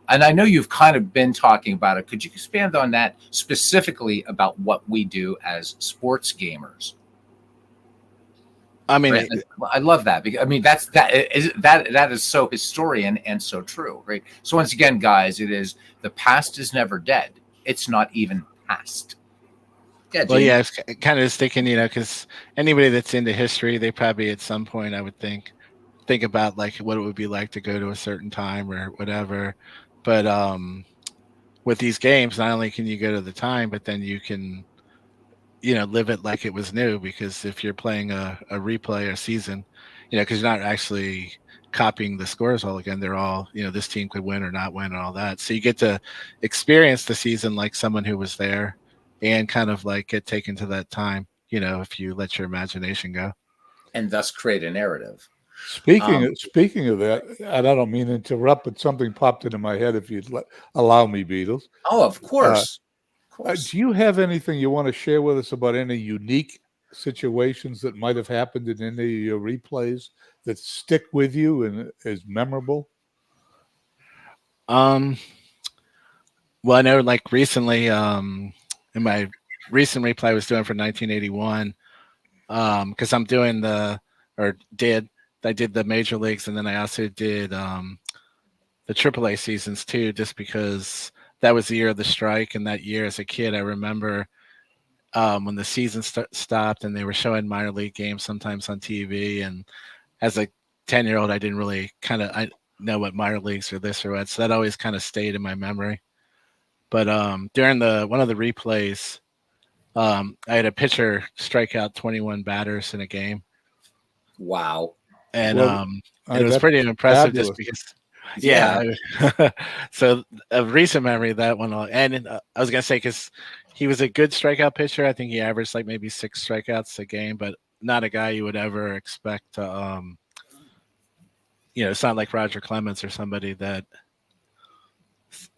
And I know you've kind of been talking about it. Could you expand on that specifically about what we do as sports gamers? I mean, right? I love that. Because, I mean, that is so historian and so true, right? So once again, guys, it is the past is never dead. It's not even past. Yeah, well, yeah, I was kind of just thinking, because anybody that's into history, they probably at some point, I would think about like what it would be like to go to a certain time or whatever. But with these games, not only can you go to the time, but then you can, live it like it was new. Because if you're playing a replay, a season, because you're not actually copying the scores all again, they're all, this team could win or not win and all that. So you get to experience the season like someone who was there. And kind of like get taken to that time, if you let your imagination go, and thus create a narrative. Speaking of that, and I don't mean to interrupt, but something popped into my head. If you'd allow me, Beatles. Oh, of course. Do you have anything you want to share with us about any unique situations that might have happened in any of your replays that stick with you and is memorable? Well, I know, like recently, in my recent replay I was doing for 1981, because I'm doing I did the major leagues, and then I also did the AAA seasons too, just because that was the year of the strike. And that year as a kid, I remember when the season stopped and they were showing minor league games sometimes on TV. And as a 10-year-old, I didn't really I know what minor leagues or this or what. So that always kind of stayed in my memory. But during one of the replays, I had a pitcher strike out 21 batters in a game. Wow. And it was pretty impressive fabulous. just because, yeah. So a recent memory, that one. And I was going to say, because he was a good strikeout pitcher. I think he averaged like maybe 6 strikeouts a game, but not a guy you would ever expect to, it's not like Roger Clemens or somebody that.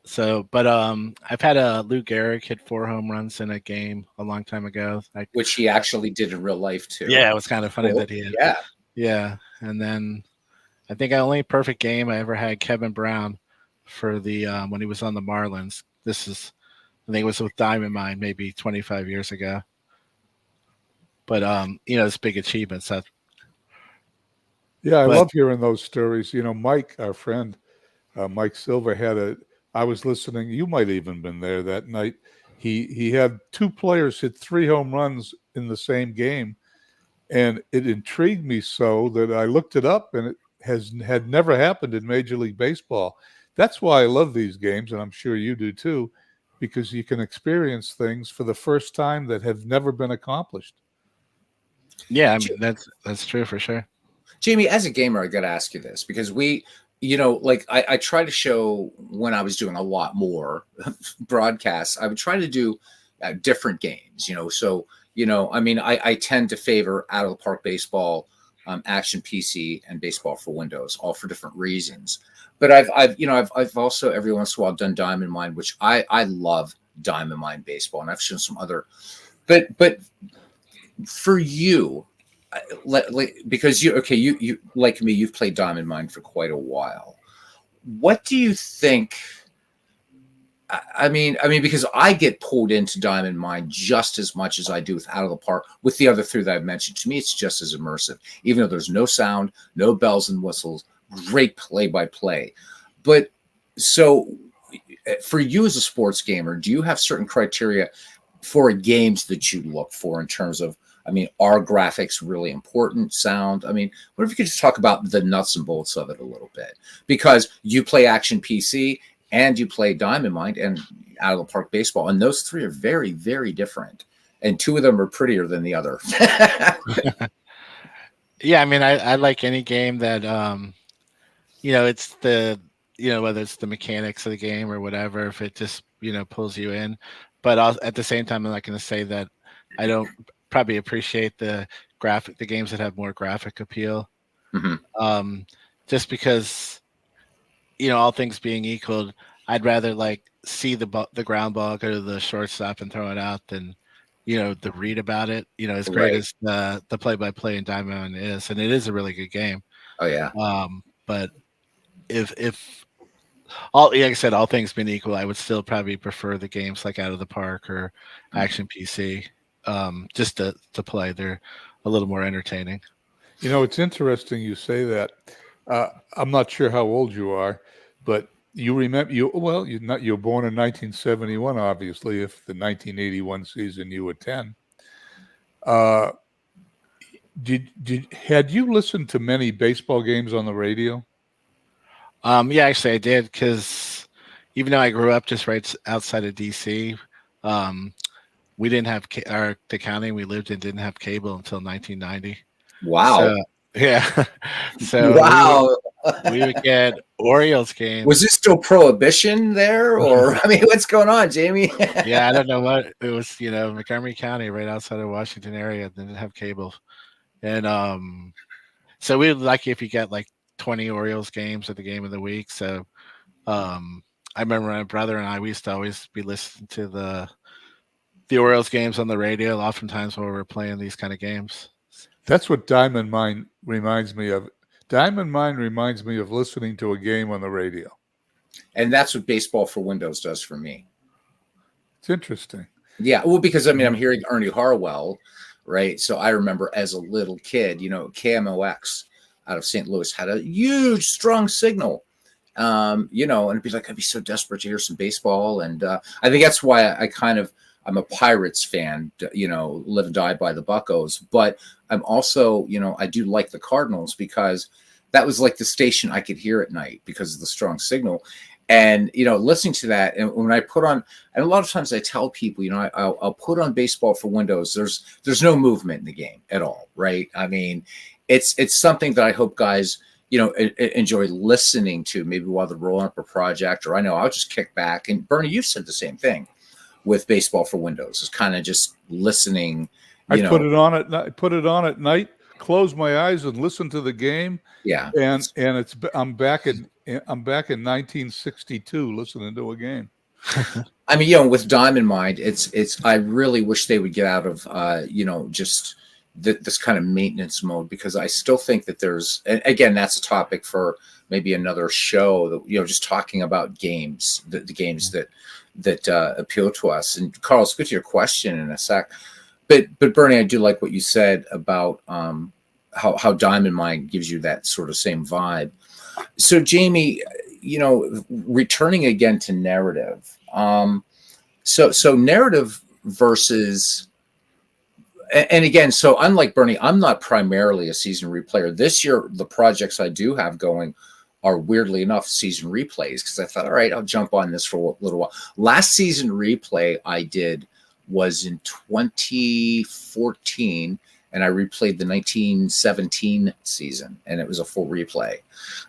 So, but I've had Lou Gehrig hit 4 home runs in a game a long time ago, which he actually did in real life too. Yeah, it was kind of funny that he had. Yeah, and then I think the only perfect game I ever had Kevin Brown for the when he was on the Marlins. I think it was with Diamond Mine maybe 25 years ago. But it's big achievements. I love hearing those stories. Mike, our friend, Mike Silver I was listening. You might have even been there that night. He had 2 players hit 3 home runs in the same game, and it intrigued me so that I looked it up, and it had never happened in Major League Baseball. That's why I love these games, and I'm sure you do too, because you can experience things for the first time that have never been accomplished. Yeah, I mean, that's true for sure. Jamie, as a gamer, I got to ask you this, because I try to show when I was doing a lot more broadcasts, I would try to do different games, so, I mean, I tend to favor out of the park baseball, action PC, and baseball for Windows, all for different reasons. But I've also every once in a while done Diamond Mine, which I love Diamond Mine baseball, and I've shown some other, but for you, because you like me, you've played Diamond Mine for quite a while. What do you think? I mean, because I get pulled into Diamond Mine just as much as I do with Out of the Park, with the other 3 that I've mentioned. To me, it's just as immersive, even though there's no sound, no bells and whistles, great play-by-play. But so for you as a sports gamer, do you have certain criteria for games that you look for in terms of, are graphics really important? Sound? What if you could just talk about the nuts and bolts of it a little bit? Because you play Action PC and you play Diamond Mine and Out of the Park baseball, and those 3 are very, very different. And 2 of them are prettier than the other. Yeah, I like any game that it's whether it's the mechanics of the game or whatever, if it just, pulls you in. But at the same time, I'm not going to say that I don't probably appreciate the games that have more graphic appeal. Mhm. Just because, all things being equal, I'd rather like see the ground ball go to the shortstop and throw it out than, to read about it. As great Right. as the play-by-play in Diamond is, and it is a really good game. Oh yeah. But if like I said, all things being equal, I would still probably prefer the games like Out of the Park or Action PC, just to play. They're a little more entertaining. It's interesting you say that. I'm not sure how old you are, but you remember you were born in 1971, obviously. If the 1981 season you were 10, uh, had you listened to many baseball games on the radio? Yeah, actually, I did, because even though I grew up just right outside of DC, we didn't have the county we lived in didn't have cable until 1990. Wow. So yeah, so Wow. we would get Orioles games. Was it still prohibition there, or I mean, what's going on, Jamie? Yeah, I don't know what it was. Montgomery County, right outside of Washington area, didn't have cable, and so we were lucky if you get like 20 Orioles games at the game of the week. So I remember my brother and we used to always be listening to the Orioles games on the radio, oftentimes when we were playing these kind of games. That's what Diamond Mine reminds me of. Diamond Mine reminds me of listening to a game on the radio. And that's what Baseball for Windows does for me. It's interesting. Yeah, well, because I mean, I'm hearing Ernie Harwell, right? So I remember as a little kid, KMOX out of St. Louis had a huge, strong signal. And it'd be like, I'd be so desperate to hear some baseball. And I think that's why I'm a Pirates fan, live and die by the Buccos. But I'm also, I do like the Cardinals because that was like the station I could hear at night because of the strong signal. And, listening to that, and when I put on, and a lot of times I tell people, I'll put on Baseball for Windows. There's no movement in the game at all, right? I mean, it's something that I hope guys, enjoy listening to, maybe while they're rolling up a project, or I know I'll just kick back. And Bernie, you said the same thing with Baseball for Windows. It's kind of just listening. I put it on at night, close my eyes, and listen to the game. Yeah, and I'm back in 1962 listening to a game. I mean, with Diamond Mind, it's. I really wish they would get out of just this kind of maintenance mode, because I still think that there's, and again, that's a topic for maybe another show, that just talking about games, the games that appeal to us. And Carl, let's get to your question in a sec. But Bernie, I do like what you said about how Diamond Mine gives you that sort of same vibe. So Jamie, returning again to narrative. So narrative versus, and again, so unlike Bernie, I'm not primarily a season replayer. This year, the projects I do have going are weirdly enough season replays, because I thought, all right, I'll jump on this for a little while. Last season replay I did was in 2014, and I replayed the 1917 season, and it was a full replay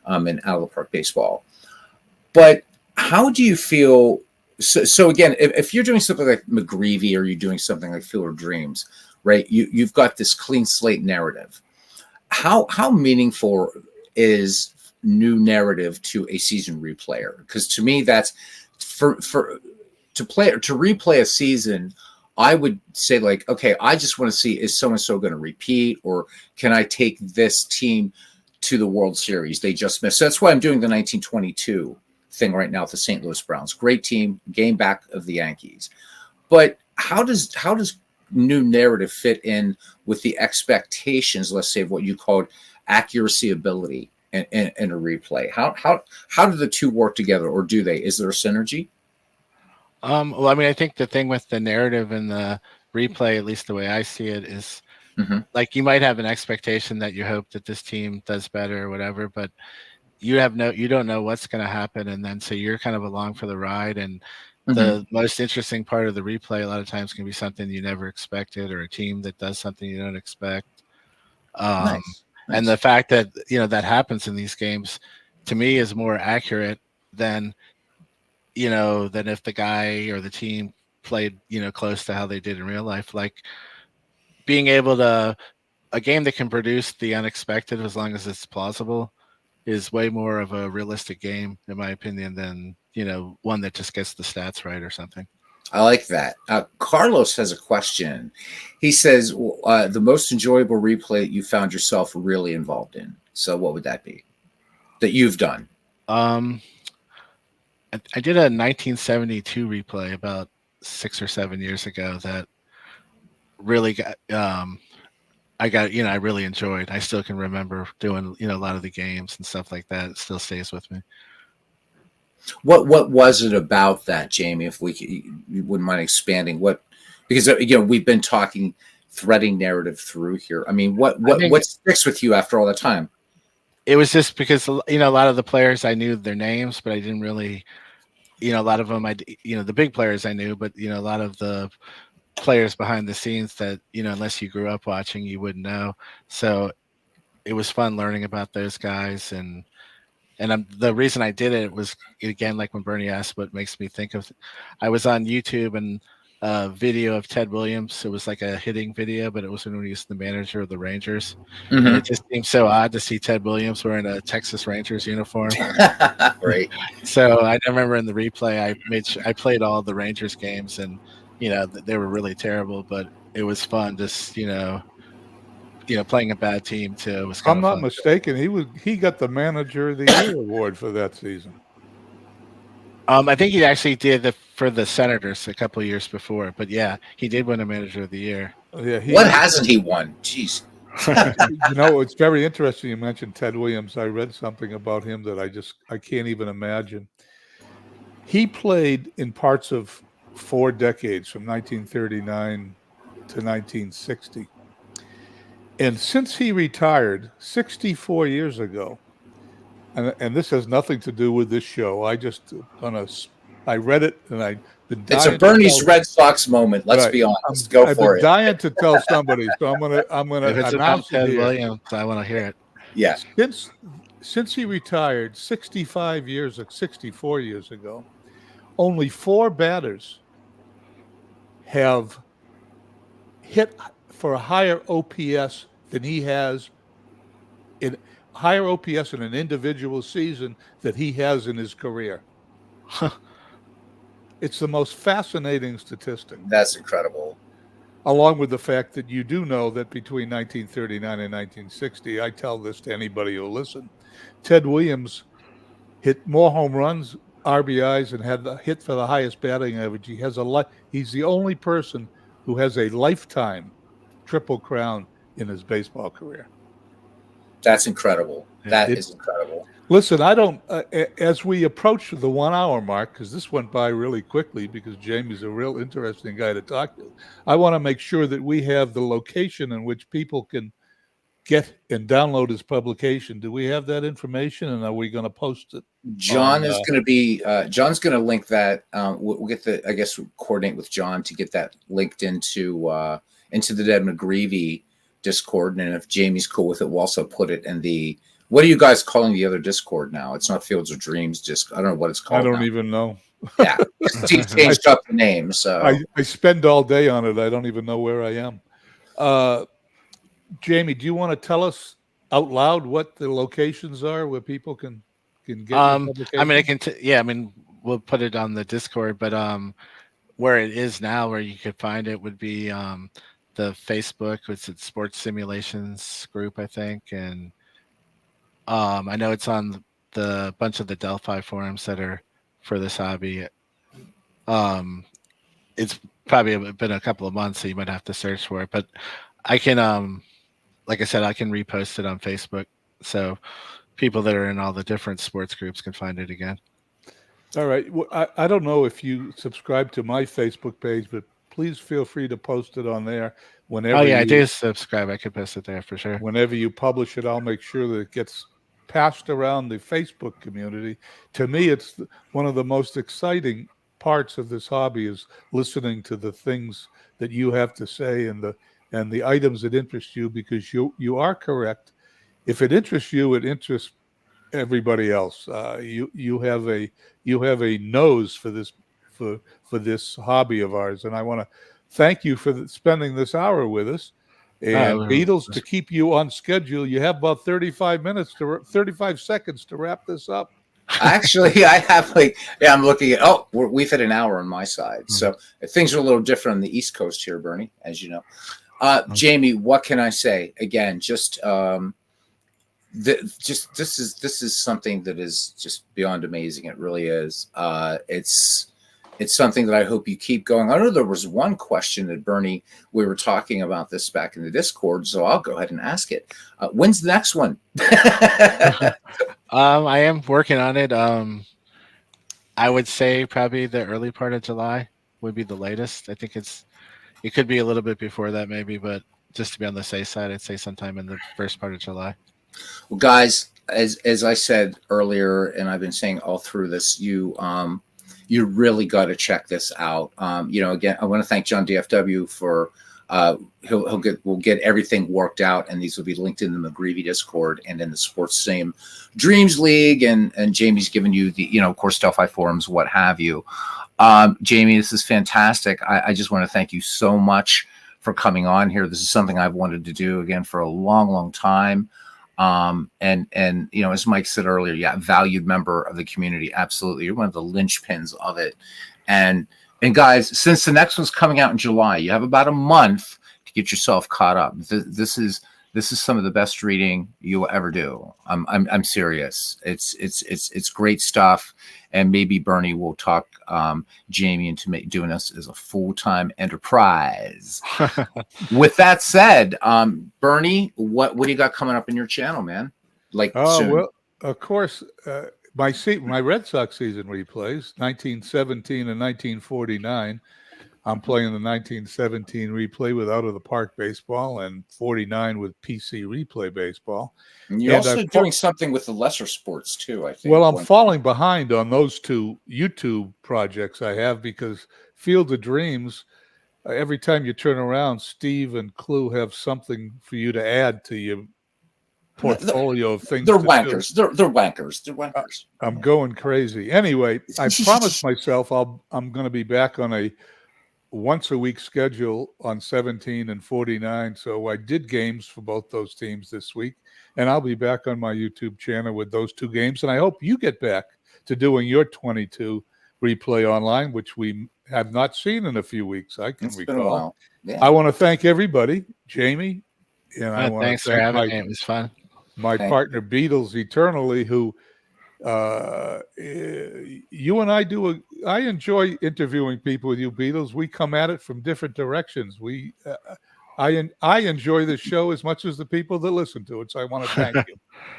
in Out of the Park Baseball. But how do you feel? So again, if you're doing something like McGreevy, or you're doing something like Field of Dreams, right? You've got this clean slate narrative. How meaningful is new narrative to a season replayer? Because to me, that's to replay a season. I would say, like, okay, I just want to see, is so-and-so going to repeat, or can I take this team to the World Series they just missed? So that's why I'm doing the 1922 thing right now with the St. Louis Browns. Great team, game back of the Yankees. But how does new narrative fit in with the expectations, let's say, of what you called accuracy ability in a replay? How do the two work together, or do they? Is there a synergy? Well, I mean, I think the thing with the narrative and the replay, at least the way I see it, is like, you might have an expectation that you hope that this team does better or whatever, but you don't know what's going to happen, and then so you're kind of along for the ride. And the most interesting part of the replay a lot of times can be something you never expected, or a team that does something you don't expect. Nice. And the fact that that happens in these games, to me is more accurate than than if the guy or the team played close to how they did in real life. Like being able to a game that can produce the unexpected as long as it's plausible is way more of a realistic game, in my opinion, than one that just gets the stats right or something. I like that. Carlos has a question. He says, the most enjoyable replay you found yourself really involved in. So what would that be that you've done? I did a 1972 replay about 6 or 7 years ago that really got I really enjoyed. I still can remember doing a lot of the games and stuff like that. It still stays with me. What was it about that, Jamie? If you wouldn't mind expanding, because we've been talking threading narrative through here. I mean, what sticks with you after all the time? It was just because a lot of the players I knew their names, but I didn't really, a lot of them the big players I knew, but a lot of the players behind the scenes that unless you grew up watching, you wouldn't know. So it was fun learning about those guys and the reason I did it was, again, like when Bernie asked what makes me think of, I was on YouTube and a video of Ted Williams. It was like a hitting video, but it was when he was the manager of the Rangers. Mm-hmm. And it just seemed so odd to see Ted Williams wearing a Texas Rangers uniform. Right. So I remember in the replay, I played all the Rangers games and, they were really terrible, but it was fun just, playing a bad team too was kind of fun. I'm not mistaken. He got the Manager of the Year award for that season. I think he actually did for the Senators a couple of years before, but yeah, he did win a Manager of the Year. Yeah, what hasn't he won? Jeez. It's very interesting you mentioned Ted Williams. I read something about him that I can't even imagine. He played in parts of 4 decades from 1939 to 1960. And since he retired 64 years ago, and this has nothing to do with this show, I read it and I've been dying. It's a Bernie's Red Sox moment. Let's be honest. I've been dying to tell somebody, so I'm gonna if it's announce Ted it here. Williams, I want to hear it. Yeah. Since he retired 64 years ago, only 4 batters have hit for a higher OPS than he has in higher OPS in an individual season that he has in his career. It's the most fascinating statistic. That's incredible. Along with the fact that you do know that between 1939 and 1960, I tell this to anybody who'll listen, Ted Williams hit more home runs, RBIs, and had the hit for the highest batting average. He's the only person who has a lifetime Triple Crown in his baseball career. That's incredible. That is incredible. Listen, as we approach the 1 hour mark, because this went by really quickly because Jamie's a real interesting guy to talk to, I want to make sure that we have the location in which people can get and download his publication. Do we have that information, and are we going to post it? John is going to be. John's going to link that. We'll get coordinate with John to get that linked into the Dead McGreevy Discord, and if Jamie's cool with it, we'll also put it in the. What are you guys calling the other Discord now? It's not Fields of Dreams. I don't know what it's called. I don't even know. Yeah, he changed up the name. So I spend all day on it. I don't even know where I am. Jamie, do you want to tell us out loud what the locations are where people can get? I mean, we'll put it on the Discord, but where it is now, where you could find it, would be the Facebook. It's at Sports Simulations group, I think, and I know it's on the bunch of the Delphi forums that are for this hobby. It's probably been a couple of months, so you might have to search for it, but I can like I said, I can repost it on Facebook, so people that are in all the different sports groups can find it again. All right. Well, I don't know if you subscribe to my Facebook page, but please feel free to post it on there whenever. Oh yeah, I do subscribe. I could post it there for sure. Whenever you publish it, I'll make sure that it gets passed around the Facebook community. To me, it's one of the most exciting parts of this hobby is listening to the things that you have to say and the items that interest you, because you are correct. If it interests you, it interests everybody else. You have a nose for this hobby of ours, and I want to thank you for spending this hour with us. And Beatles, to keep you on schedule, you have about 35 seconds to wrap this up. Actually, I have I'm looking at, we've hit an hour on my side. So things are a little different on the East Coast here, Bernie, as you know. Jamie, what can I say? Again, this is something that is just beyond amazing. It really is. It's something that I hope you keep going. I know there was one question that Bernie, we were talking about this back in the Discord, so I'll go ahead and ask it. When's the next one? I am working on it. I would say probably the early part of July would be the latest. I think it could be a little bit before that maybe, but just to be on the safe side, I'd say sometime in the first part of July. Well, guys, as I said earlier, and I've been saying all through this, you really got to check this out. Again, I want to thank John DFW for we'll get everything worked out, and these will be linked in the McGreevy Discord and in the Sports Same Dreams League. And Jamie's given you the, of course, Delphi forums, what have you. Jamie, this is fantastic. I just want to thank you so much for coming on here. This is something I've wanted to do again for a long, long time. And as Mike said earlier, valued member of the community. Absolutely. You're one of the linchpins of it. And guys, since the next one's coming out in July, you have about a month to get yourself caught up. This is some of the best reading you will ever do. I'm serious. It's great stuff. And maybe Bernie will talk Jamie into doing this as a full-time enterprise. With that said, Bernie, what do you got coming up in your channel, man? Soon? Well, of course, my Red Sox season replays 1917 and 1949. I'm playing the 1917 replay with Out of the Park baseball and 49 with PC replay baseball. And you're also doing something with the lesser sports too, I think. Well, I'm falling behind on those two YouTube projects I have because Field of Dreams, every time you turn around, Steve and Clue have something for you to add to your portfolio of things. They're wankers. They're wankers. They're wankers. I'm going crazy. Anyway, I promised myself I'm going to be back on a once a week schedule on 17 and 49. So I did games for both those teams this week, and I'll be back on my YouTube channel with those two games. And I hope you get back to doing your 22 replay online, which we have not seen in a few weeks. I can recall. Been a while. Yeah. I want to thank everybody, Jamie, and I want thanks to thank for having me. It was fun. My partner Beatles Eternally, who you and I enjoy interviewing people with you, Beatles. We come at it from different directions. I enjoy this show as much as the people that listen to it. So I want to thank you.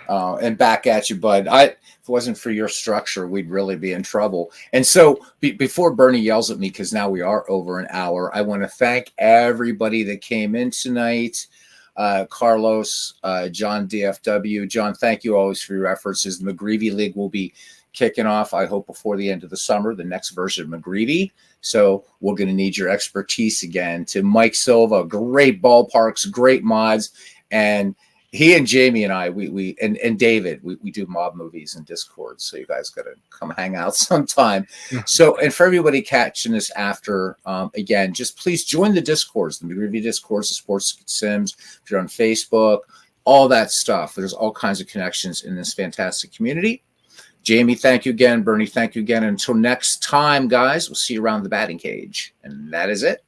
And back at you, bud. If it wasn't for your structure, we'd really be in trouble. And so before Bernie yells at me, because now we are over an hour, I want to thank everybody that came in tonight. Carlos, John DFW. John, thank you always for your efforts. As the McGreevy League will be kicking off, I hope before the end of the summer, the next version of McGreevy. So we're going to need your expertise again. To Mike Silva, great ballparks, great mods. And he and Jamie and I, and David, we do mob movies and Discord. So you guys got to come hang out sometime. So, and for everybody catching this after, again, just please join the Discords, the McGreevy Discords, the Sports Sims. If you're on Facebook, all that stuff. There's all kinds of connections in this fantastic community. Jamie, thank you again. Bernie, thank you again. Until next time, guys, we'll see you around the batting cage. And that is it.